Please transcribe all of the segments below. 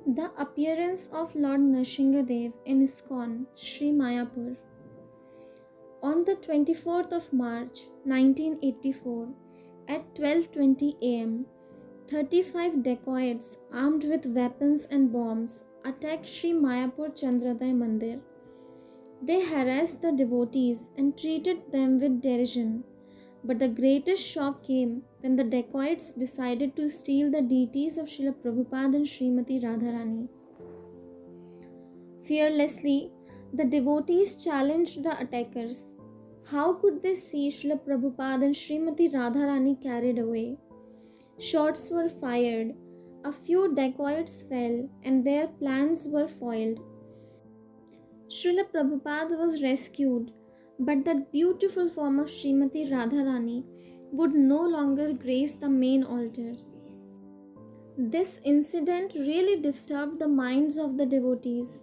The appearance of Lord Nrsingadev in ISKCON, Sri Mayapur. On the 24th of March 1984, at 12:20 am, 35 dacoits armed with weapons and bombs attacked Sri Mayapur Chandrodaya Mandir. They harassed the devotees and treated them with derision. But the greatest shock came when the dacoits decided to steal the deities of Srila Prabhupada and Srimati Radharani. Fearlessly, the devotees challenged the attackers. How could they see Srila Prabhupada and Srimati Radharani carried away? Shots were fired, a few dacoits fell, and their plans were foiled. Srila Prabhupada was rescued, but that beautiful form of Srimati Radharani would no longer grace the main altar. This incident really disturbed the minds of the devotees.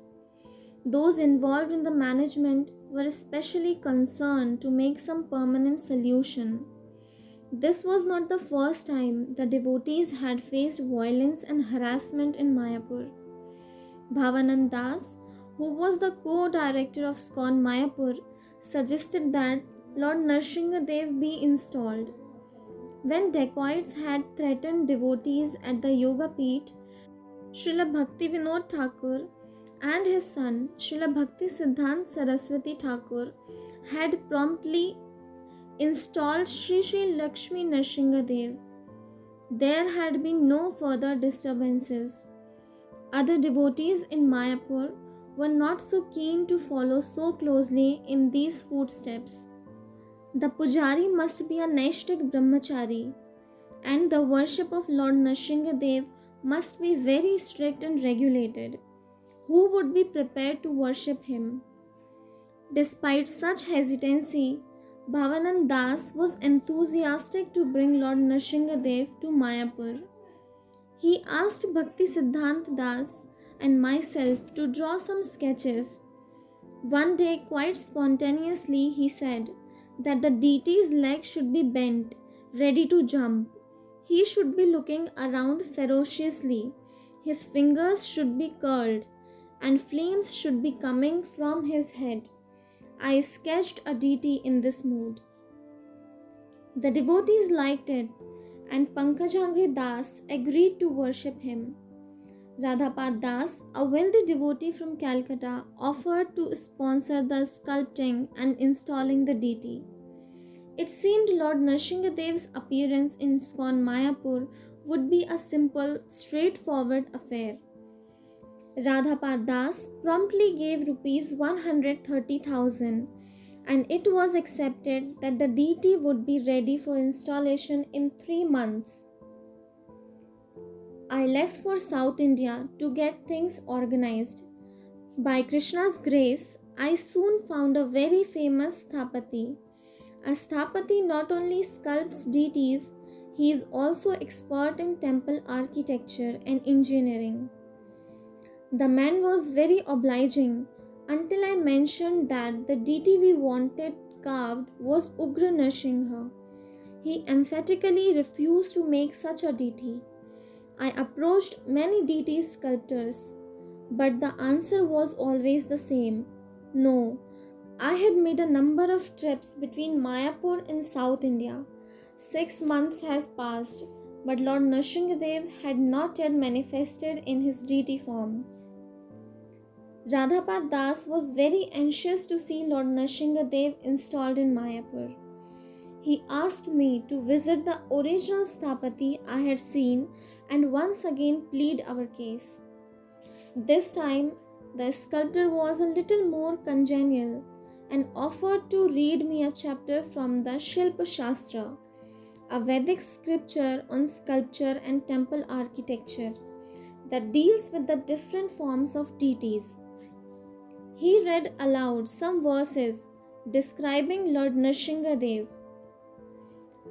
Those involved in the management were especially concerned to make some permanent solution. This was not the first time the devotees had faced violence and harassment in Mayapur. Bhavanand Das, who was the co-director of ISKCON Mayapur, suggested that Lord Nrsingadev be installed. When dacoits had threatened devotees at the Yoga Peeth, Srila Bhakti Vinod Thakur and his son Srila Bhakti Siddhant Saraswati Thakur had promptly installed Sri Sri Lakshmi Nrsingadev. There had been no further disturbances. Other devotees in Mayapur were not so keen to follow so closely in these footsteps. The pujari must be a Naishtik brahmachari, and the worship of Lord Nrsingadev must be very strict and regulated. Who would be prepared to worship him? Despite such hesitancy, Bhavanand Das was enthusiastic to bring Lord Nrsingadev to Mayapur. He asked Bhakti Siddhant Das and myself to draw some sketches. One day, quite spontaneously, he said that the deity's leg should be bent, ready to jump. He should be looking around ferociously. His fingers should be curled, and flames should be coming from his head. I sketched a deity in this mood. The devotees liked it, and Pankajangri Das agreed to worship him. Radhapad Das, a wealthy devotee from Calcutta, offered to sponsor the sculpting and installing the deity. It seemed Lord Nrsingadev's appearance in ISKCON Mayapur would be a simple, straightforward affair. Radhapad Das promptly gave rupees 130,000, and it was accepted that the deity would be ready for installation in 3 months. I left for South India to get things organized. By Krishna's grace, I soon found a very famous Sthapati. A Sthapati not only sculpts deities, he is also expert in temple architecture and engineering. The man was very obliging until I mentioned that the deity we wanted carved was Ugra Narsingha. He emphatically refused to make such a deity. I approached many deity sculptors, but the answer was always the same: no. I had made a number of trips between Mayapur and South India. 6 months has passed, but Lord Nrsingadev had not yet manifested in his deity form. Radhapad Das was very anxious to see Lord Nrsingadev installed in Mayapur. He asked me to visit the original Sthapati I had seen and once again plead our case. This time, the sculptor was a little more congenial and offered to read me a chapter from the Shilpa Shastra, a Vedic scripture on sculpture and temple architecture that deals with the different forms of deities. He read aloud some verses describing Lord Nrsingadev.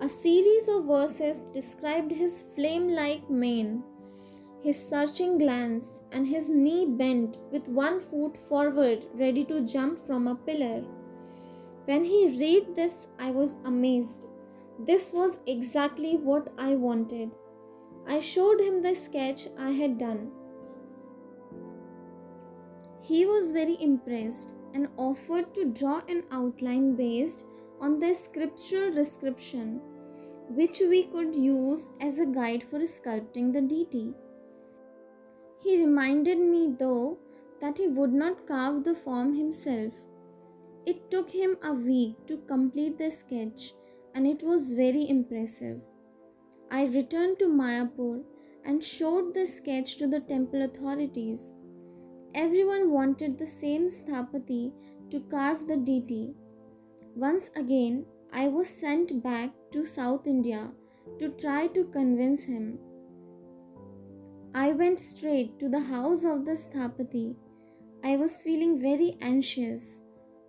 A series of verses described his flame-like mane, his searching glance, and his knee bent with one foot forward ready to jump from a pillar. When he read this, I was amazed. This was exactly what I wanted. I showed him the sketch I had done. He was very impressed and offered to draw an outline based on the scriptural description, which we could use as a guide for sculpting the deity. He reminded me, though, that he would not carve the form himself. It took him a week to complete the sketch, and it was very impressive. I returned to Mayapur and showed the sketch to the temple authorities. Everyone wanted the same sthapati to carve the deity. Once again, I was sent back to South India to try to convince him. I went straight to the house of the sthapati. I was feeling very anxious.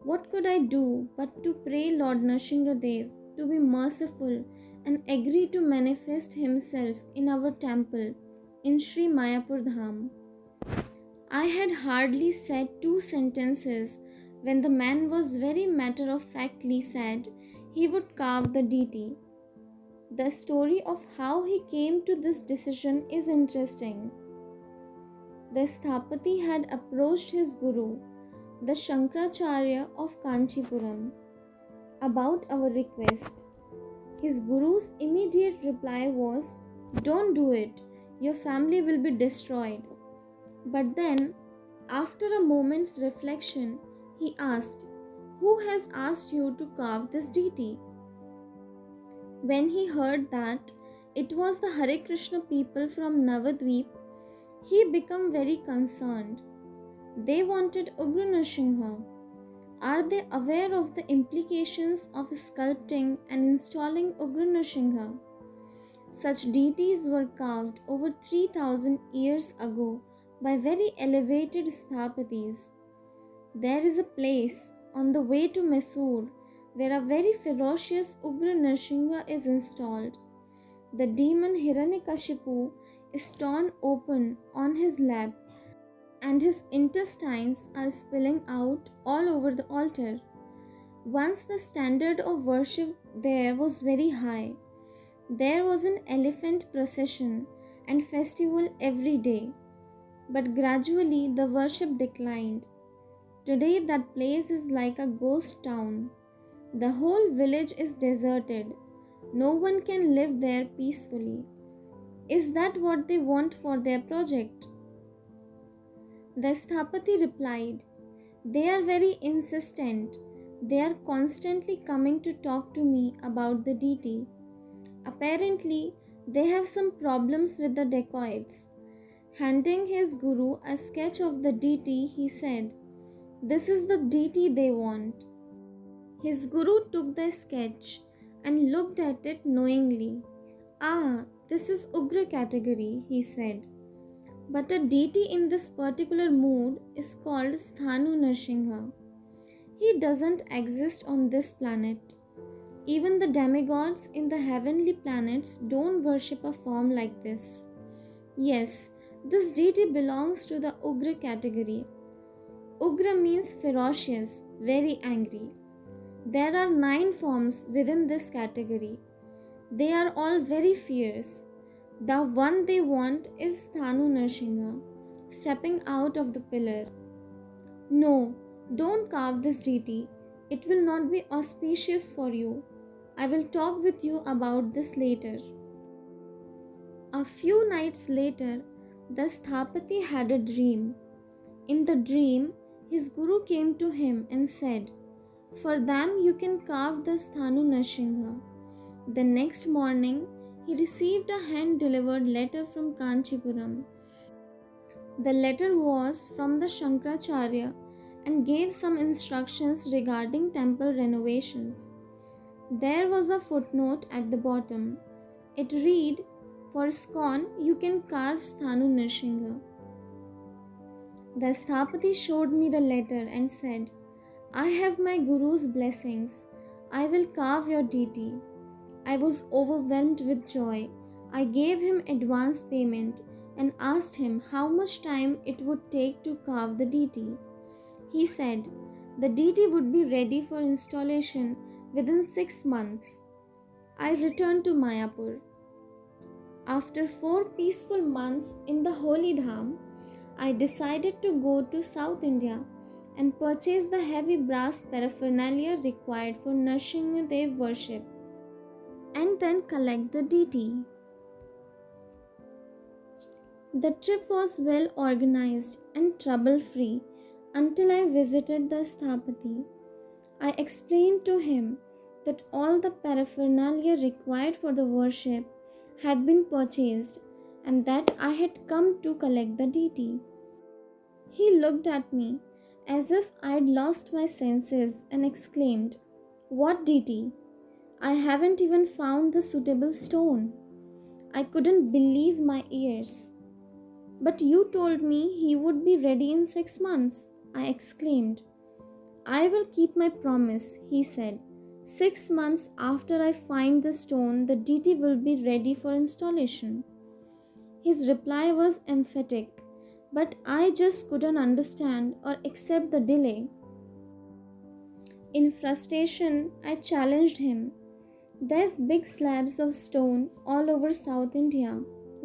What could I do but to pray Lord Nrsingadev to be merciful and agree to manifest himself in our temple in Sri Mayapur Dham? I had hardly said 2 sentences when the man was very matter-of-factly said he would carve the deity. The story of how he came to this decision is interesting. The Sthapati had approached his guru, the Shankaracharya of Kanchipuram, about our request. His guru's immediate reply was, "Don't do it, your family will be destroyed." But then, after a moment's reflection, he asked, "Who has asked you to carve this deity?" When he heard that it was the Hare Krishna people from Navadvip, he became very concerned. They wanted Ugra Nrsimha. Are they aware of the implications of sculpting and installing Ugra Nrsimha? Such deities were carved over 3000 years ago by very elevated sthapatis. There is a place on the way to Mysore where a very ferocious Ugra Nrsimha is installed. The demon Hiranyakashipu is torn open on his lap and his intestines are spilling out all over the altar. Once the standard of worship there was very high. There was an elephant procession and festival every day. But gradually the worship declined. Today that place is like a ghost town. The whole village is deserted. No one can live there peacefully. Is that what they want for their project? The Sthapati replied, "They are very insistent. They are constantly coming to talk to me about the deity. Apparently, they have some problems with the dacoits." Handing his guru a sketch of the deity, he said, "This is the deity they want." His guru took the sketch and looked at it knowingly. "Ah, this is Ugra category," he said. "But a deity in this particular mood is called Sthanu Nrsimha. He doesn't exist on this planet. Even the demigods in the heavenly planets don't worship a form like this. Yes, this deity belongs to the Ugra category. Ugra means ferocious, very angry. There are 9 forms within this category. They are all very fierce. The one they want is Sthanu Nrsimha, stepping out of the pillar. No, don't carve this deity. It will not be auspicious for you. I will talk with you about this later." A few nights later, the Sthapati had a dream. In the dream, his guru came to him and said, "For them you can carve the Sthanu Nrsimha." The next morning, he received a hand-delivered letter from Kanchipuram. The letter was from the Shankaracharya and gave some instructions regarding temple renovations. There was a footnote at the bottom. It read, "For ISKCON you can carve Sthanu Nrsimha." The Sthapati showed me the letter and said, "I have my guru's blessings. I will carve your deity." I was overwhelmed with joy. I gave him advance payment and asked him how much time it would take to carve the deity. He said the deity would be ready for installation within 6 months. I returned to Mayapur. After 4 peaceful months in the holy dham, I decided to go to South India and purchase the heavy brass paraphernalia required for Nrsimhadev worship and then collect the deity. The trip was well organized and trouble free until I visited the Sthapati. I explained to him that all the paraphernalia required for the worship had been purchased and that I had come to collect the deity. He looked at me as if I'd lost my senses and exclaimed, "What deity? I haven't even found the suitable stone." I couldn't believe my ears. "But you told me he would be ready in 6 months," I exclaimed. "I will keep my promise," he said. "6 months after I find the stone, the deity will be ready for installation." His reply was emphatic, but I just couldn't understand or accept the delay. In frustration, I challenged him. "There's big slabs of stone all over South India.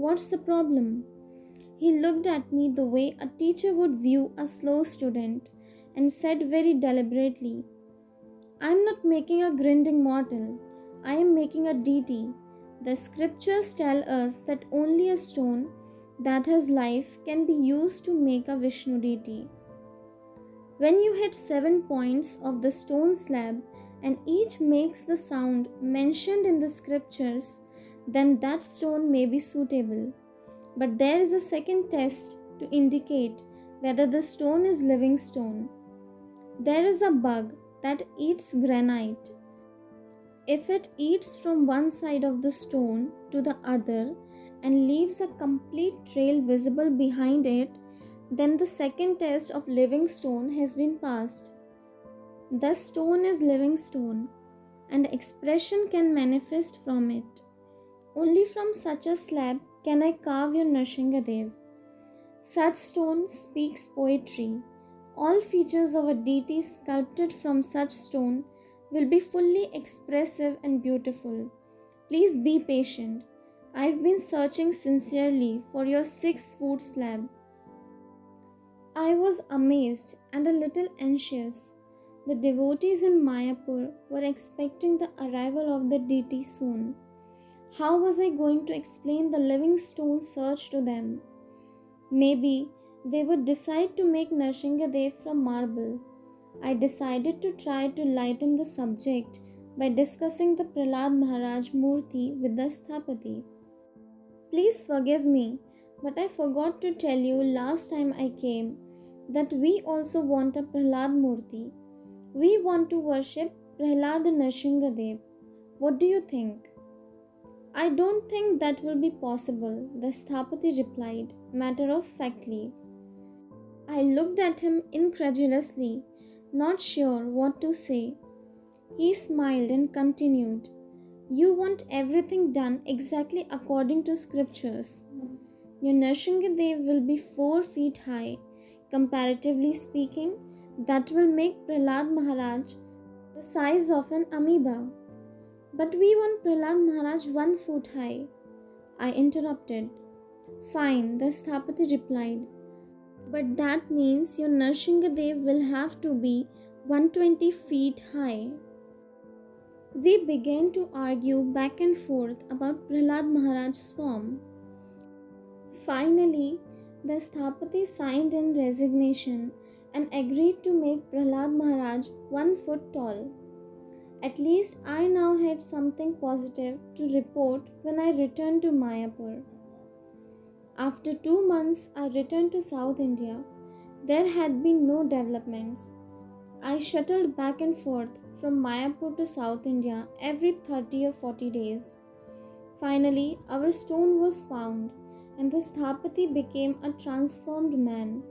What's the problem?" He looked at me the way a teacher would view a slow student and said very deliberately, "I'm not making a grinding mortal. I am making a deity. The scriptures tell us that only a stone that has life can be used to make a Vishnu deity. When you hit 7 points of the stone slab and each makes the sound mentioned in the scriptures, then that stone may be suitable. But there is a second test to indicate whether the stone is living stone. There is a bug that eats granite. If it eats from one side of the stone to the other and leaves a complete trail visible behind it, then the second test of living stone has been passed. The stone is living stone, and expression can manifest from it. Only from such a slab can I carve your Nrsimhadev. Such stone speaks poetry. All features of a deity sculpted from such stone will be fully expressive and beautiful. Please be patient. I've been searching sincerely for your 6 foot slab." I was amazed and a little anxious. The devotees in Mayapur were expecting the arrival of the deity soon. How was I going to explain the living stone search to them? Maybe they would decide to make Nrsimhadev from marble. I decided to try to lighten the subject by discussing the Prahlad Maharaj Murthy with the Sthapati. "Please forgive me, but I forgot to tell you last time I came that we also want a Prahlad Murthy. We want to worship Prahlad Nrsimhadev. What do you think?" "I don't think that will be possible," the Sthapati replied, matter-of-factly. I looked at him incredulously, not sure what to say. He smiled and continued, "You want everything done exactly according to scriptures. Your Nrsimhadev will be 4 feet high. Comparatively speaking, that will make Prahlad Maharaj the size of an amoeba." "But we want Prahlad Maharaj 1 foot high," I interrupted. "Fine," the Sthapati replied. "But that means your Nrsimhadev will have to be 120 feet high." We began to argue back and forth about Prahlad Maharaj's form. Finally, the Sthapati signed in resignation and agreed to make Prahlad Maharaj 1 foot tall. At least I now had something positive to report when I returned to Mayapur. After 2 months, I returned to South India. There had been no developments. I shuttled back and forth from Mayapur to South India every 30 or 40 days. Finally, our stone was found, and the Sthapati became a transformed man.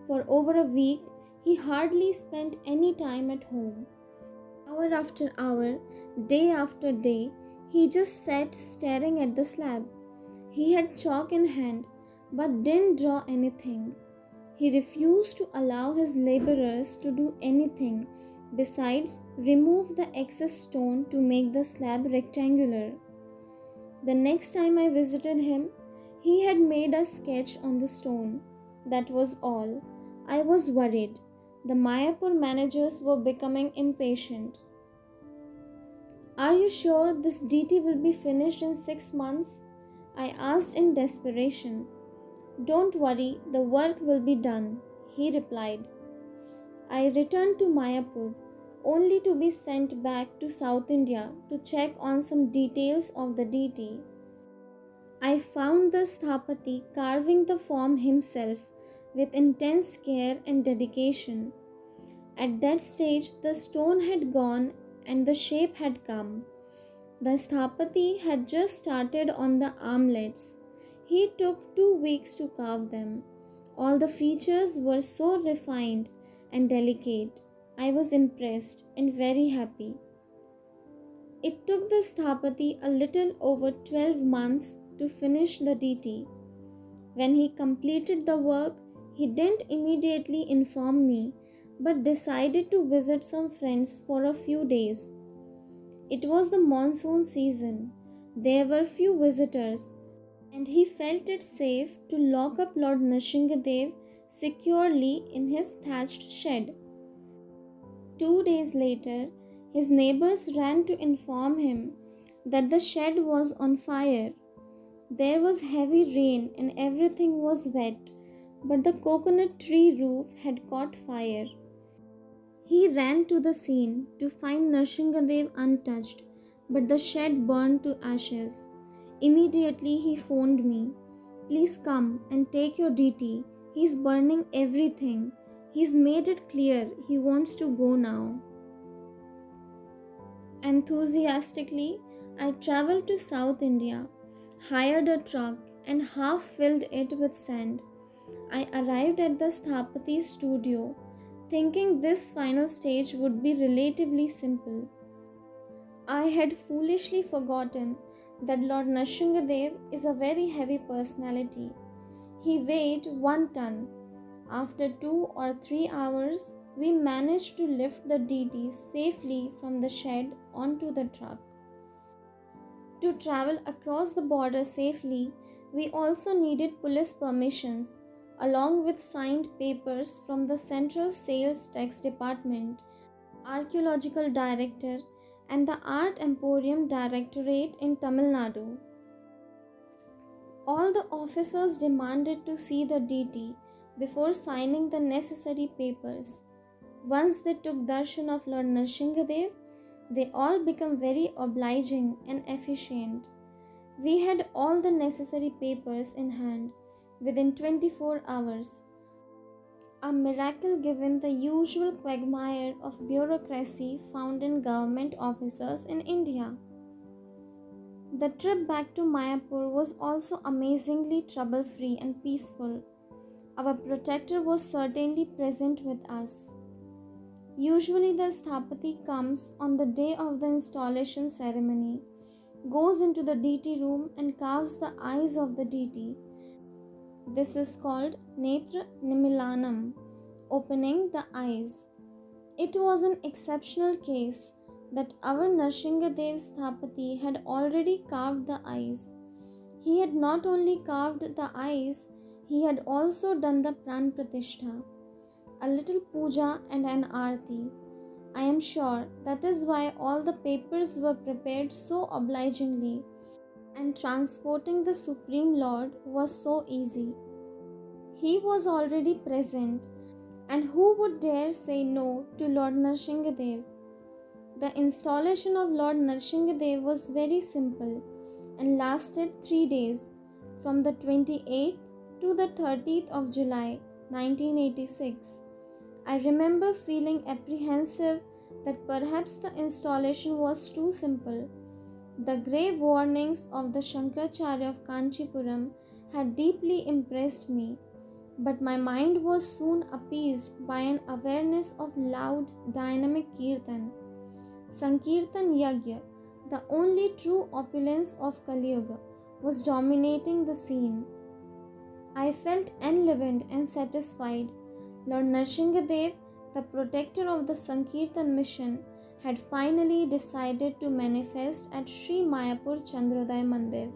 For over a week, he hardly spent any time at home. Hour after hour, day after day, he just sat staring at the slab. He had chalk in hand, but didn't draw anything. He refused to allow his laborers to do anything besides remove the excess stone to make the slab rectangular. The next time I visited him, he had made a sketch on the stone. That was all. I was worried. The Mayapur managers were becoming impatient. Are you sure this DT will be finished in 6 months? I asked in desperation. Don't worry, the work will be done, he replied. I returned to Mayapur only to be sent back to South India to check on some details of the DT. I found the Sthapati carving the form himself with intense care and dedication. At that stage, the stone had gone and the shape had come. The Sthapati had just started on the armlets. He took 2 weeks to carve them. All the features were so refined and delicate. I was impressed and very happy. It took the Sthapati a little over 12 months to finish the DT. When he completed the work, he didn't immediately inform me but decided to visit some friends for a few days. It was the monsoon season. There were few visitors, and he felt it safe to lock up Lord Nrsingadev securely in his thatched shed. 2 days later, his neighbors ran to inform him that the shed was on fire. There was heavy rain and everything was wet, but the coconut tree roof had caught fire. He ran to the scene to find Nrsingadev untouched, but the shed burned to ashes. Immediately he phoned me. Please come and take your DT. He's burning everything. He's made it clear he wants to go now. Enthusiastically, I traveled to South India, hired a truck, and half filled it with sand. I arrived at the Sthapati's studio, thinking this final stage would be relatively simple. I had foolishly forgotten that Lord Nrsingadev is a very heavy personality. He weighed 1 ton. After 2 or 3 hours, we managed to lift the DT safely from the shed onto the truck. To travel across the border safely, we also needed police permissions, along with signed papers from the Central Sales Tax Department, Archaeological Director, and the Art Emporium Directorate in Tamil Nadu. All the officers demanded to see the DT before signing the necessary papers. Once they took darshan of Lord Nrsingadev, they all became very obliging and efficient. We had all the necessary papers in hand within 24 hours. A miracle given the usual quagmire of bureaucracy found in government officers in India. The trip back to Mayapur was also amazingly trouble-free and peaceful. Our protector was certainly present with us. Usually the Sthapati comes on the day of the installation ceremony, goes into the DT room and carves the eyes of the DT. This is called Netra Nimilanam, opening the eyes. It was an exceptional case that our Nrsingadev Sthapati had already carved the eyes. He had not only carved the eyes, he had also done the Pran Pratishtha, a little puja and an arti. I am sure that is why all the papers were prepared so obligingly, and transporting the Supreme Lord was so easy. He was already present, and who would dare say no to Lord Nrsingadev? The installation of Lord Nrsingadev was very simple and lasted 3 days, from the 28th to the 30th of July 1986. I remember feeling apprehensive that perhaps the installation was too simple. The grave warnings of the Shankaracharya of Kanchipuram had deeply impressed me, but my mind was soon appeased by an awareness of loud, dynamic kirtan. Sankirtan Yagya, the only true opulence of Kali Yuga, was dominating the scene. I felt enlivened and satisfied. Lord Nrsingadev, the protector of the Sankirtan mission, had finally decided to manifest at Sri Mayapur Chandrodaya Mandir.